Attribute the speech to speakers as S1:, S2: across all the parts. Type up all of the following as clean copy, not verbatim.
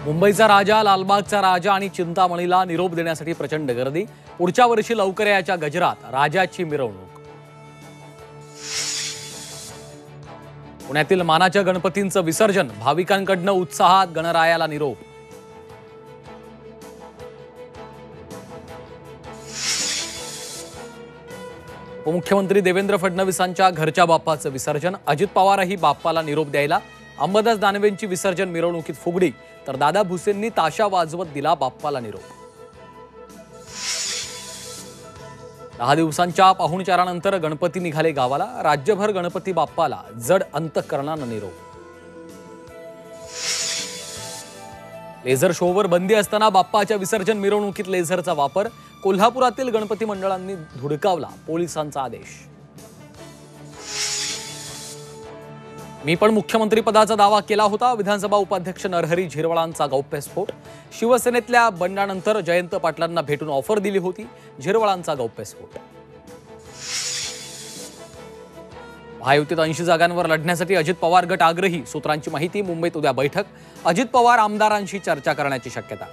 S1: मुंबईचा राजा, लालबागचा राजा आणि चिंतामणीला निरोप देण्यासाठी प्रचंड गर्दी। पुढच्या वर्षी लवकर याच्या गजरात राजाची मिरवणूक। पुण्यातील मानाच्या गणपतींचं विसर्जन, भाविकांकडनं उत्साहात गणरायाला निरोप। उपमुख्यमंत्री देवेंद्र फडणवीसांच्या घरच्या बाप्पाचं विसर्जन, अजित पवारही बाप्पाला निरोप द्यायला। अंबादास दानवेंची विसर्जन मिरवणुकीत फुगडी, तर दादा भुसेंनी ताशा वाजवत दिला बाप्पाला निरोप। 10 दिवसांच्या पाहुणचारानंतर गणपती निघाले गावाला। राज्यभर गणपती बाप्पाला जड अंतःकरणानं निरोप। लेझर शोवर बंदी असताना बाप्पाच्या विसर्जन मिरवणुकीत लेझरचा वापर, कोल्हापुरातील गणपती मंडळांनी धुडकावला पोलिसांचा आदेश। मी पण मुख्यमंत्री पदाचा दावा केला होता, विधानसभा उपाध्यक्ष नरहरी झिरवाळांचा गौप्यस्फोट। शिवसेनेतल्या बंडानंतर जयंत पाटलांना भेटून ऑफर दिली होती, झिरवाळांचा गौप्यस्फोट। महायुतीत 80 जागांवर लढण्यासाठी अजित पवार गट आग्रही, सूत्रांची माहिती। मुंबईत उद्या बैठक, अजित पवार आमदारांशी चर्चा करण्याची शक्यता।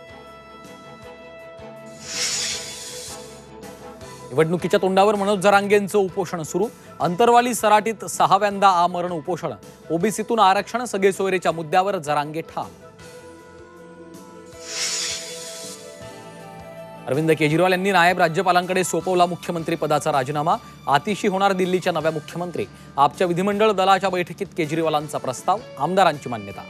S1: निवडणुकीच्या तोंडावर मनोज जरांगेंचं उपोषण सुरू, अंतरवाली सराटीत 6व्यांदा आमरण उपोषण। ओबीसीतून आरक्षण, सगळे सोयरेच्या मुद्द्यावर जरांगे ठाम। अरविंद केजरीवाल यांनी नायब राज्यपालांकडे सोपवला मुख्यमंत्री पदाचा राजीनामा। आतिशी होणार दिल्लीच्या नव्या मुख्यमंत्री। आपच्या विधिमंडळ दलाच्या बैठकीत केजरीवालांचा प्रस्ताव, आमदारांची मान्यता।